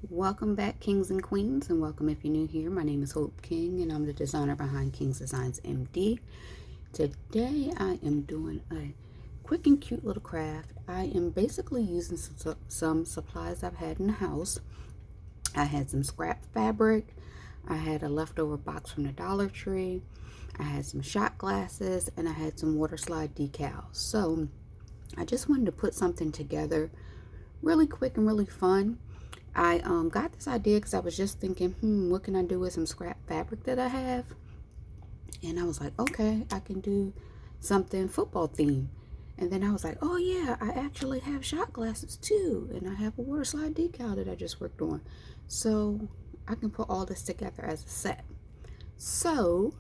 Welcome back, kings and queens, and welcome if you're new here. My name is Hope King, and I'm the designer behind King's Designs MD. Today, I am doing a quick and cute little craft. I am basically using some supplies I've had in the house. I had some scrap fabric. I had a leftover box from the Dollar Tree. I had some shot glasses, and I had some water slide decals. So, I just wanted to put something together really quick and really fun. I got this idea because I was just thinking, what can I do with some scrap fabric that I have? And I was like, okay, I can do something football themed. And then I was like, oh yeah, I actually have shot glasses too. And I have a water slide decal that I just worked on. So I can put all this together as a set. So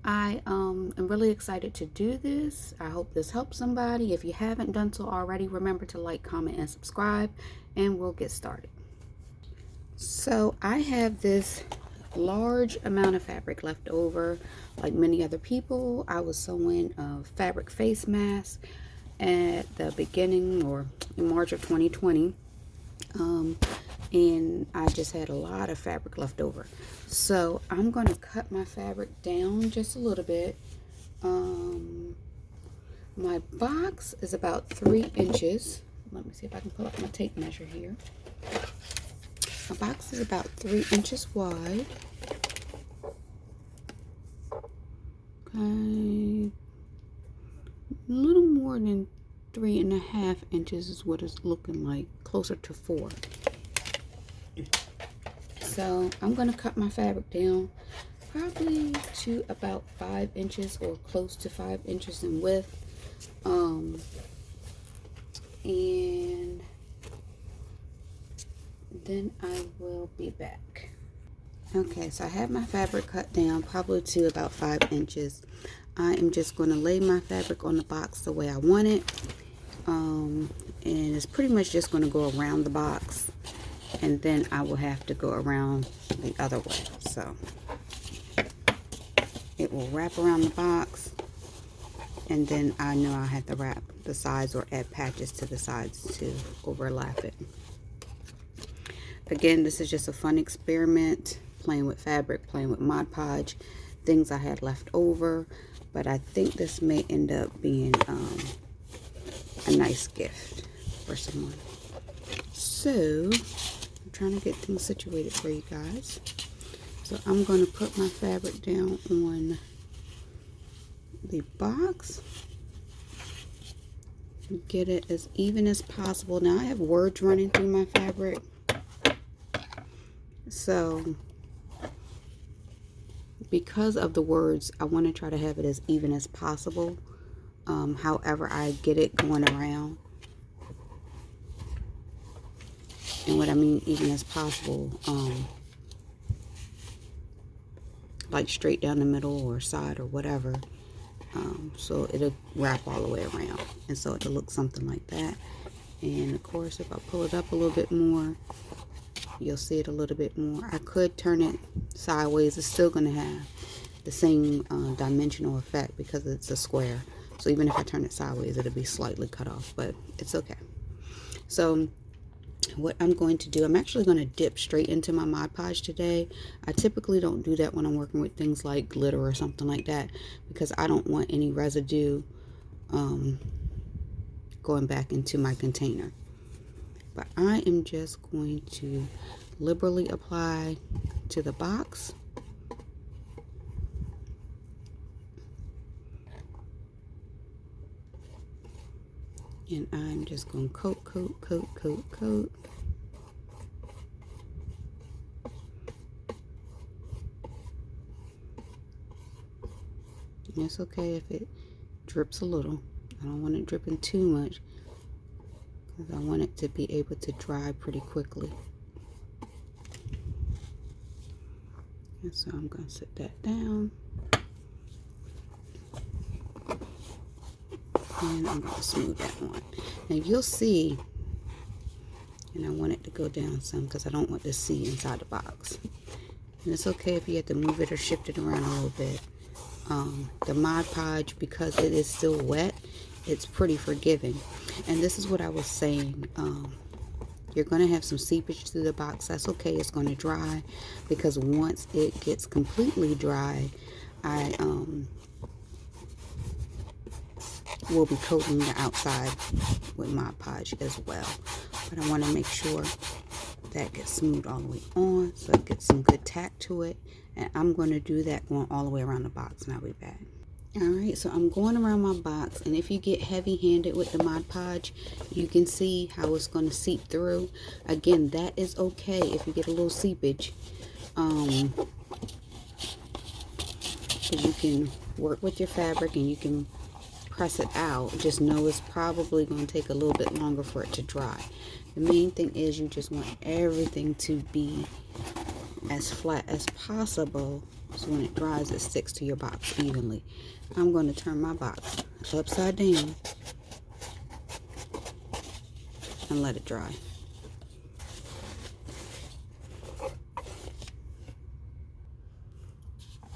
I am really excited to do this. I hope this helps somebody. If you haven't done so already, remember to like, comment, and subscribe, and we'll get started. So I have this large amount of fabric left over. Like many other people, I was sewing a fabric face mask at the beginning or in March of 2020. And I just had a lot of fabric left over. So I'm going to cut my fabric down just a little bit. My box is about 3 inches. Let me see if I can pull up my tape measure here. My box is about 3 inches wide. Okay. A little more than 3.5 inches is what it's looking like. Closer to 4. So I'm going to cut my fabric down probably to about 5 inches or close to 5 inches in width. And then I will be back. Okay, so I have my fabric cut down probably to about 5 inches. I am just going to lay my fabric on the box the way I want it. And it's pretty much just going to go around the box. And then I will have to go around the other way. So it will wrap around the box. And then I know I have to wrap the sides or add patches to the sides to overlap it. Again, this is just a fun experiment, playing with fabric, playing with Mod Podge, things I had left over. But I think this may end up being a nice gift for someone. So I'm trying to get things situated for you guys. So I'm going to put my fabric down on the box. Get it as even as possible. Now I have words running through my fabric. So because of the words, I want to try to have it as even as possible. However I get it going around. And what I mean even as possible, like straight down the middle or side or whatever. So it'll wrap all the way around. And so it'll look something like that. And of course, if I pull it up a little bit more, you'll see it a little bit more. I could turn it sideways. It's still going to have the same dimensional effect because it's a square. So even if I turn it sideways, it'll be slightly cut off, but it's okay. So what I'm going to do, I'm actually going to dip straight into my Mod Podge today. I typically don't do that when I'm working with things like glitter or something like that because I don't want any residue going back into my container. But I am just going to liberally apply to the box. And I'm just going to coat, coat, coat, coat, coat. And it's okay if it drips a little. I don't want it dripping too much because I want it to be able to dry pretty quickly. And so I'm going to set that down. And I'm going to smooth that one. Now you'll see, and I want it to go down some because I don't want to see inside the box. And it's okay if you have to move it or shift it around a little bit. The Mod Podge, because it is still wet, it's pretty forgiving. And this is what I was saying you're going to have some seepage through the box, that's okay. It's going to dry, because once it gets completely dry, I will be coating the outside with Mod Podge as well. But I want to make sure that gets smooth all the way on, so it gets some good tack to it. And I'm going to do that going all the way around the box, and I'll be back. Alright, so I'm going around my box, and if you get heavy-handed with the Mod Podge, you can see how it's going to seep through. Again, that is okay if you get a little seepage, because you can work with your fabric and you can press it out. Just know it's probably going to take a little bit longer for it to dry. The main thing is you just want everything to be as flat as possible, so when it dries it sticks to your box evenly. I'm going to turn my box upside down and let it dry.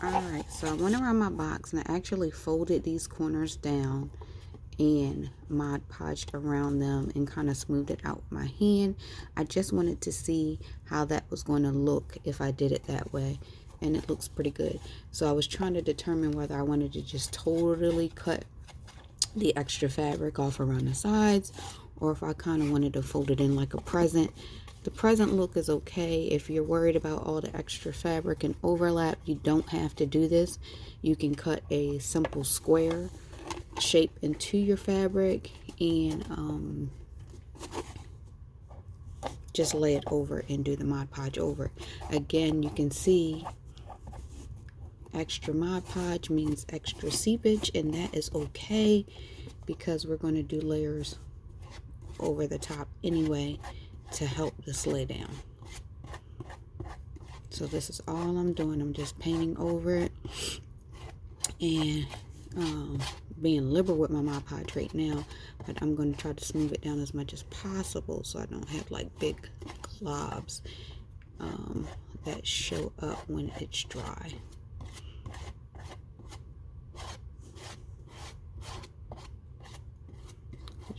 Alright, so I went around my box and I actually folded these corners down and Mod Podged around them and kind of smoothed it out with my hand. I just wanted to see how that was going to look if I did it that way, and it looks pretty good. So I was trying to determine whether I wanted to just totally cut the extra fabric off around the sides, or if I kind of wanted to fold it in like a present. The present look is okay. If you're worried about all the extra fabric and overlap, you don't have to do this. You can cut a simple square shape into your fabric and just lay it over and do the Mod Podge over. Again, you can see extra Mod Podge means extra seepage, and that is okay because we're going to do layers over the top anyway to help this lay down. So this is all I'm doing. I'm just painting over it and being liberal with my Mod Podge right now, but I'm going to try to smooth it down as much as possible so I don't have like big globs that show up when it's dry.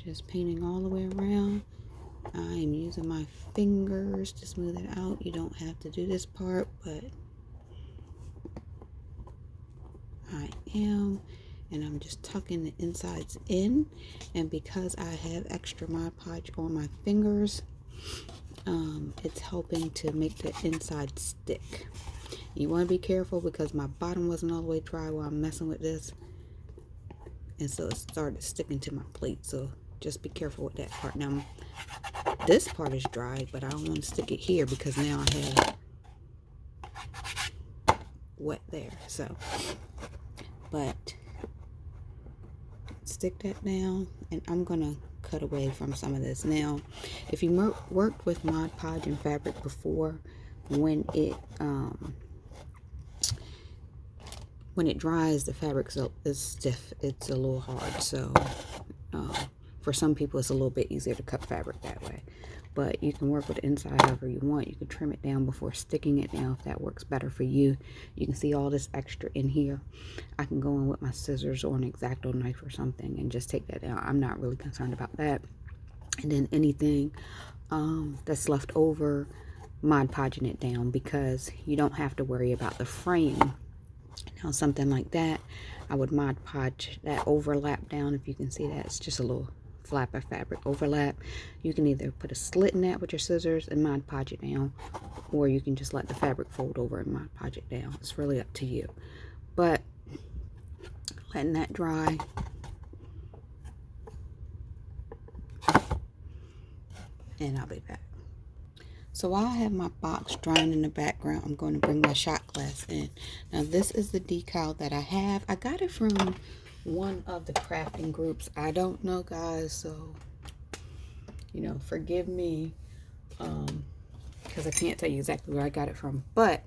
Just painting all the way around. I am using my fingers to smooth it out. You don't have to do this part, but I am. And I'm just tucking the insides in. And because I have extra Mod Podge on my fingers, it's helping to make the inside stick. You want to be careful because my bottom wasn't all the way dry while I'm messing with this. And so it started sticking to my plate. So just be careful with that part. Now, this part is dry, but I don't want to stick it here because now I have wet there. So, but stick that down, and I'm gonna cut away from some of this. Now, if you worked with Mod Podge and fabric before, when it dries, the fabric is stiff. It's a little hard. So for some people, it's a little bit easier to cut fabric that way. But you can work with the inside however you want. You can trim it down before sticking it down if that works better for you. You can see all this extra in here. I can go in with my scissors or an X-Acto knife or something and just take that down. I'm not really concerned about that. And then anything that's left over, Mod Podging it down, because you don't have to worry about the frame. Now something like that, I would Mod Podge that overlap down. If you can see that, it's just a little flap of fabric overlap. You can either put a slit in that with your scissors and Mod Podge it down, or you can just let the fabric fold over and Mod Podge it down. It's really up to you. But letting that dry. And I'll be back. So while I have my box drying in the background, I'm going to bring my shot glass in. Now this is the decal that I have. I got it from one of the crafting groups. I don't know, guys, so forgive me because I can't tell you exactly where I got it from. But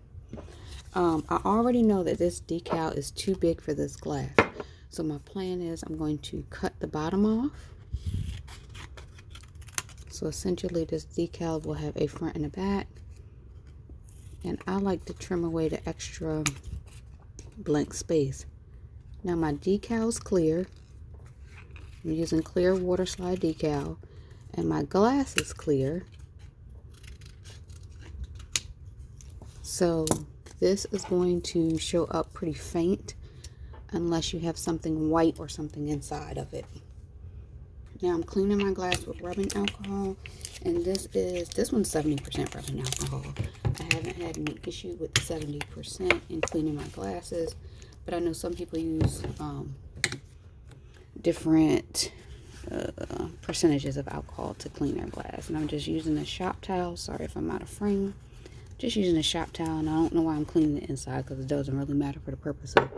I already know that this decal is too big for this glass. So my plan is I'm going to cut the bottom off. So essentially this decal will have a front and a back. And I like to trim away the extra blank space. Now my decal is clear. I'm using clear water slide decal. And my glass is clear. So this is going to show up pretty faint unless you have something white or something inside of it. Now I'm cleaning my glass with rubbing alcohol, and this one's 70% rubbing alcohol. I haven't had any issue with the 70% in cleaning my glasses, but I know some people use different percentages of alcohol to clean their glass, and I'm just using a shop towel. Sorry if I'm out of frame. Just using a shop towel, and I don't know why I'm cleaning the inside because it doesn't really matter for the purpose of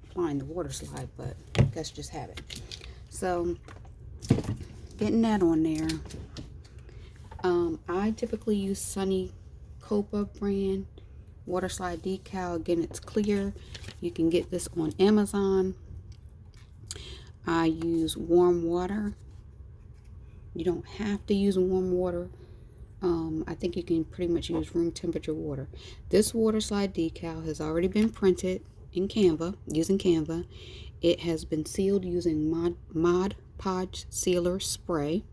applying the water slide, but that's just habit. So getting that on there. I typically use Sunny Copa brand water slide decal. Again, it's clear. You can get this on Amazon. I use warm water. You don't have to use warm water. I think you can pretty much use room temperature water. This water slide decal has already been printed in Canva, using Canva. It has been sealed using Mod Podge Sealer Spray.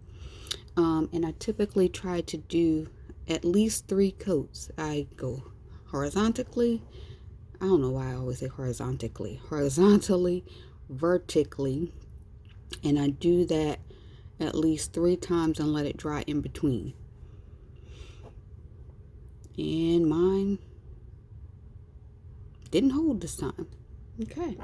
And I typically try to do at least 3 coats. I go horizontally. I don't know why I always say horizontally. Horizontally, vertically. And I do that at least 3 times and let it dry in between. And mine didn't hold this time. Okay.